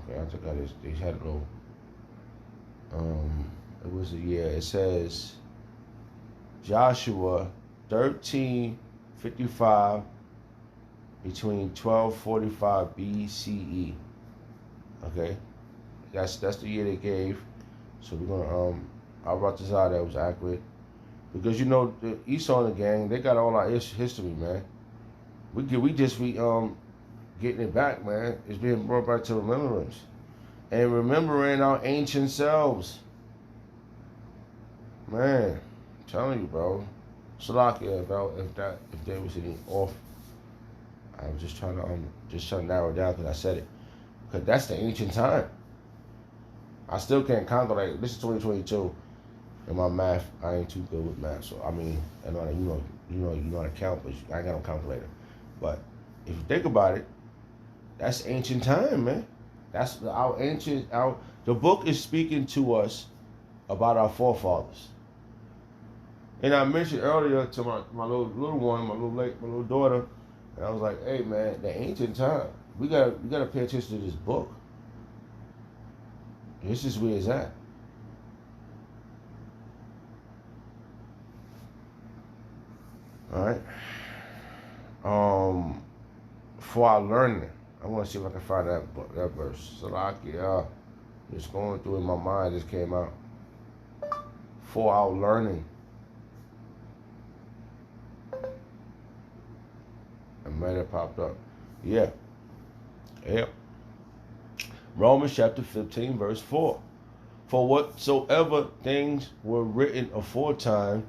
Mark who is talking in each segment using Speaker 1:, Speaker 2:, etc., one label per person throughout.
Speaker 1: Okay, I took out this. They had a little. It was a year. It says Joshua 1355 between 1245 BCE. Okay, that's the year they gave. So we're gonna I brought this out that was accurate because you know the Esau and the gang they got all our history, man. We getting it back, man. It's being brought back to remembrance and remembering our ancient selves, man. I'm telling you, bro. Salakia, if there was any off, I was just trying to narrow it down because I said it. Because that's the ancient time. I still can't calculate. This is 2022, and my math, I ain't too good with math. So I mean, I know you know how to count, but I ain't got no calculator. But if you think about it, that's ancient time, man. That's our ancient. The book is speaking to us about our forefathers. And I mentioned earlier to my little one, my little daughter, and I was like, hey man, the ancient time. We gotta pay attention to this book. This is where it's at. All right. For our learning, I want to see if I can find that verse. Salakia, just going through in my mind, just came out. For our learning, it might have popped up. Yeah. Yep. Romans chapter 15, verse 4. For whatsoever things were written aforetime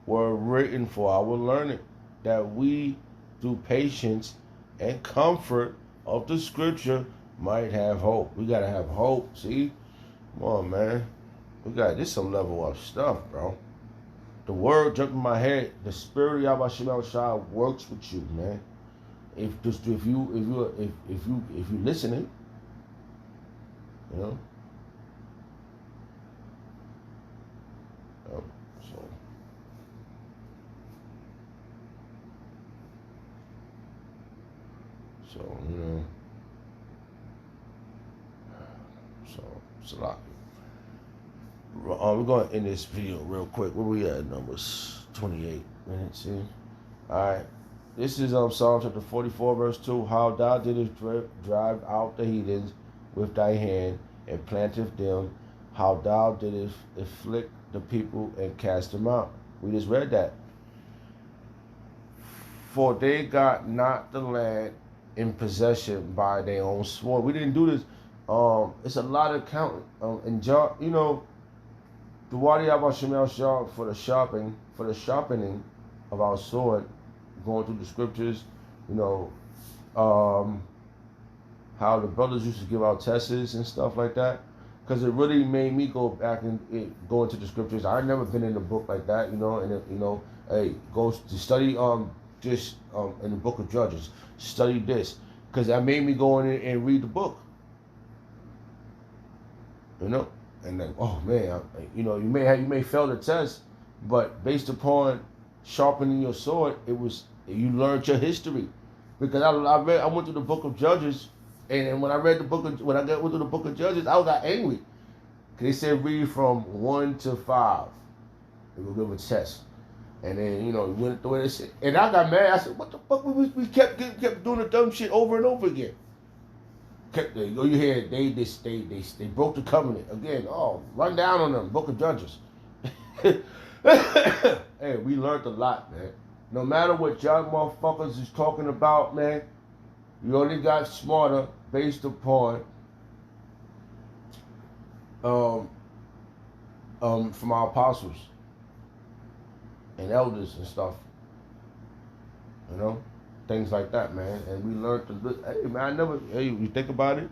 Speaker 1: were written for our learning, that we, through patience and comfort of the scripture, might have hope. We gotta have hope. See? Come on, man. This some level up stuff, bro. The word jumped in my head. The spirit of Yahweh Shem Shah works with you, man. If you listening, you know. So you know. So Salaki. We're going to end this video real quick. Where we at? Numbers 28 minutes. See? All right. This is Psalm chapter 44, verse 2. How thou didst drive out the heathens with thy hand and planteth them. How thou didst afflict the people and cast them out. We just read that. For they got not the land in possession by their own sword. We didn't do this. It's a lot of counting. And John, you know, the Wadi Abba Shemel Shah for the sharpening of our sword, going through the scriptures, you know, how the brothers used to give out tests and stuff like that, because it really made me go back and go into the scriptures. I never been in a book like that, you know, and you know, hey, go to study just in the book of Judges, study this, because that made me go in and read the book, you know. And then, oh man, you know, you may fail the test, but based upon sharpening your sword, you learned your history. Because I went through the book of Judges, and when I went through the book of Judges, I got angry. They said read from 1 to 5. They will give a test, and then you know we went through it, and I got mad. I said, "What the fuck? We kept doing the dumb shit over and over again." You hear they broke the covenant again. Oh, run down on them. Book of Judges. Hey, we learned a lot, man. No matter what y'all motherfuckers is talking about, man, you only got smarter based upon from our apostles and elders and stuff. You know? Things like that, man. And we learned to, hey, man, you think about it,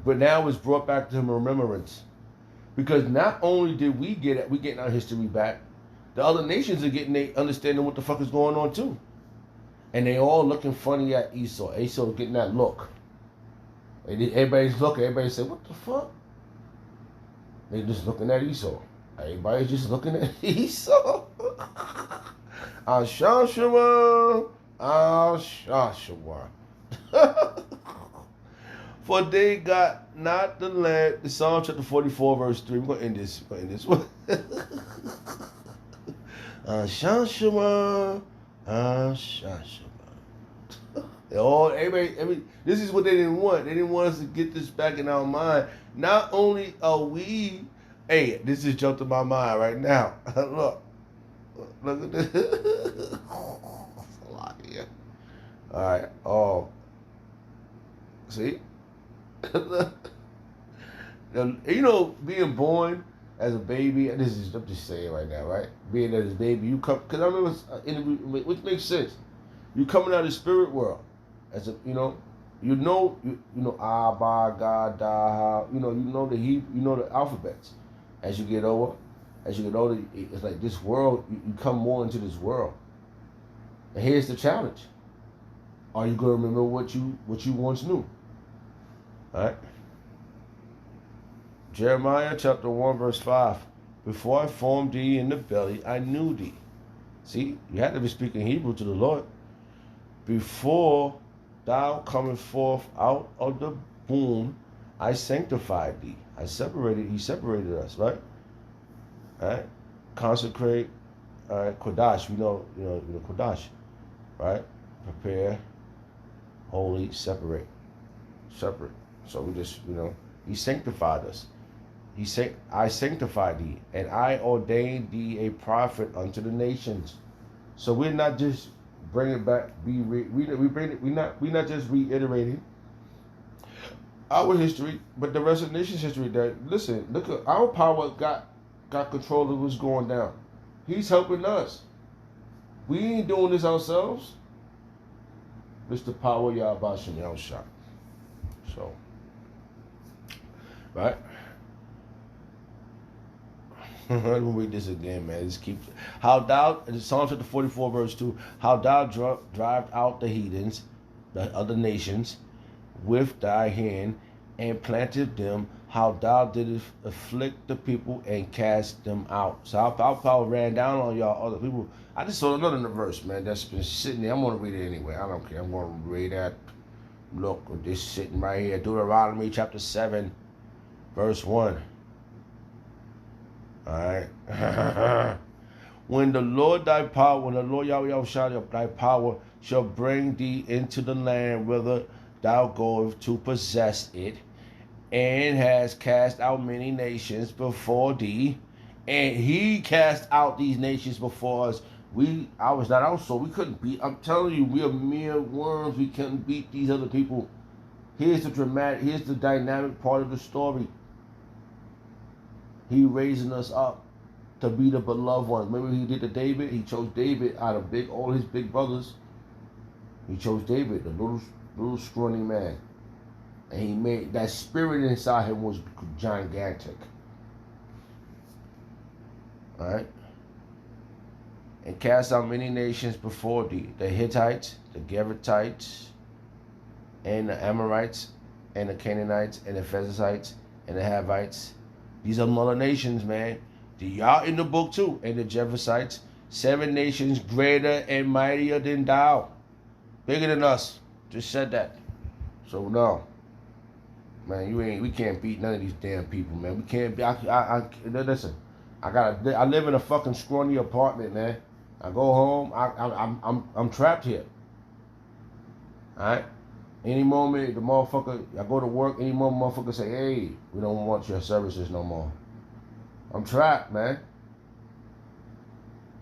Speaker 1: but now it's brought back to remembrance. Because not only did we getting our history back, the other nations are getting understanding what the fuck is going on too. And they all looking funny at Esau. Esau getting that look. And everybody's looking, everybody say, what the fuck? They just looking at Esau. Everybody's just looking at Esau. Joshua. For they got not the land. The Psalm chapter 44, verse 3. We're going to end this. We're going to end this. Shashama. Shashama. Everybody, this is what they didn't want. They didn't want us to get this back in our mind. Not only are we, hey, this just jumped in my mind right now. Look at this. All right. Oh, see, you know, being born as a baby. And I'm just saying right now, right? Being as a baby, you come because I remember an interview, which makes sense. You coming out of the spirit world as a, you know Abba, God, Da, you know the Hebrew, you know the alphabets. As you get older, it's like this world. You come more into this world. And here's the challenge: are you going to remember what you once knew? All right. Jeremiah chapter 1 verse 5. Before I formed thee in the belly, I knew thee. See, you had to be speaking Hebrew to the Lord. Before thou comest forth out of the womb, I sanctified thee. He separated us, right? All right. Consecrate, all right, Kodash, we know Kodash, right? Prepare, holy, separate. So we just, he sanctified us. I sanctified thee, and I ordained thee a prophet unto the nations. So we're not just bringing it back. We're not just reiterating our history, but the rest of the nation's history. That listen, look at our power got control of what's going down. He's helping us. We ain't doing this ourselves. It's the power of Yahweh Shem Shah. So, right? Let me read this again, man. Just keep how thou in Psalm chapter 44, verse 2, how thou drived out the heathens, the other nations, with thy hand, and planted them, how thou didst afflict the people and cast them out. So our power ran down on y'all other people. I just saw another verse, man, that's been sitting there. I'm gonna read it anyway. I don't care. I'm gonna read that. Look, this sitting right here. Deuteronomy chapter 7, verse 1. Alright. When the Lord Yahweh Shah, thy power shall bring thee into the land whither thou goest to possess it, and has cast out many nations before thee, and he cast out these nations before us. I was not out, so we couldn't beat. I'm telling you, we are mere worms. We couldn't beat these other people. Here's the dynamic part of the story. He raising us up to be the beloved ones. Remember he did to David? He chose David out of all his big brothers. He chose David, the little scrawny man. And he made that spirit inside him was gigantic. Alright? And cast out many nations before thee. The Hittites, the Geratites, and the Amorites, and the Canaanites, and the Perizzites, and the Havites. These are other nations, man. Y'all in the book too. And the Jebusites. 7 nations greater and mightier than thou. Bigger than us. Just said that. So no. Man, we can't beat none of these damn people, man. We can't be. Listen. I live in a fucking scrawny apartment, man. I go home. I'm trapped here. All right. Any moment, the motherfucker, I go to work, any moment, motherfucker say, hey, we don't want your services no more. I'm trapped, man.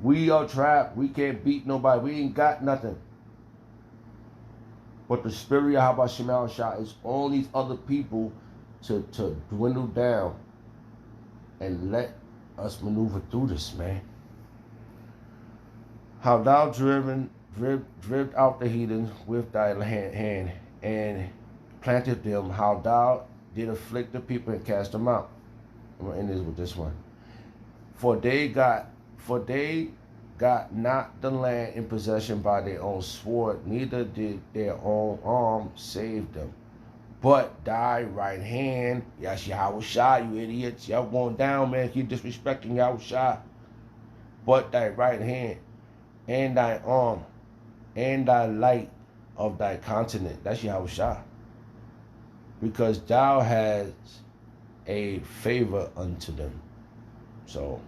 Speaker 1: We are trapped. We can't beat nobody. We ain't got nothing. But the spirit of Yahweh Shem Shah is all these other people to dwindle down and let us maneuver through this, man. How thou driven out the heathens with thy hand, and planted them, how thou did afflict the people and cast them out. I'm gonna end this with this one. For they got not the land in possession by their own sword, neither did their own arm save them. But thy right hand, yes, Yahweh Shah, you idiots, y'all going down, man, keep disrespecting Yahweh Shah. But thy right hand, and thy arm, and thy light of thy continent, that's Yahweh Shah. because thou has a favor unto them. So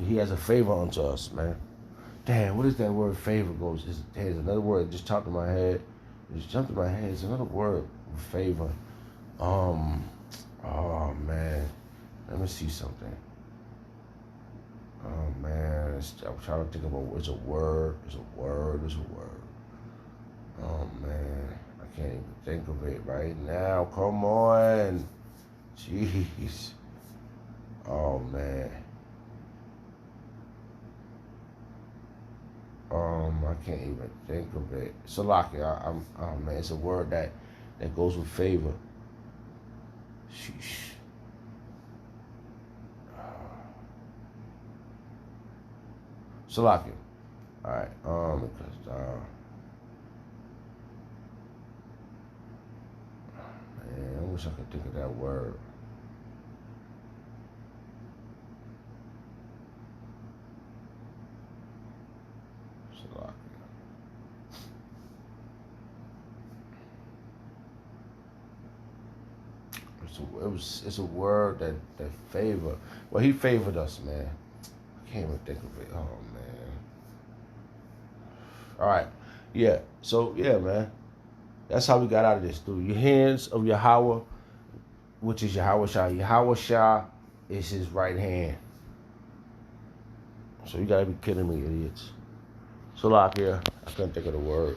Speaker 1: he has a favor unto us, man. Damn, what is that word favor goes? There's another word that just jumped in my head. It just jumped in my head. It's another word, favor. Oh man. Let me see something. Oh man, I'm trying to think about it's a word. It's a word. It's a word. Oh man, I can't even think of it right now. Come on. Jeez. Oh man. I can't even think of it. Salakia, oh man, it's a word that goes with favor. Sheesh. Salakia. Alright, because man, I wish I could think of that word. It's a word that favor. Well, he favored us, man. I can't even think of it. Oh man. All right, yeah. So yeah, man. That's how we got out of this, through your hands of Yahweh, which is Yahweh Shah. Yahweh Shah is his right hand. So you gotta be kidding me, idiots. So like, yeah, I couldn't think of the word.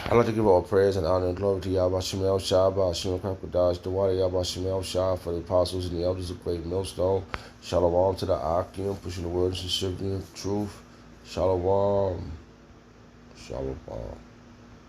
Speaker 1: I'd like to give all praise and honor and glory to Yahweh Shemel Shah, Ba'ashim Kakadash, the water Yahweh Shemel Shah, for the apostles and the elders of Great Millstone. Shalom to the Akim, pushing the words and serving the truth. Shalom. Shalom.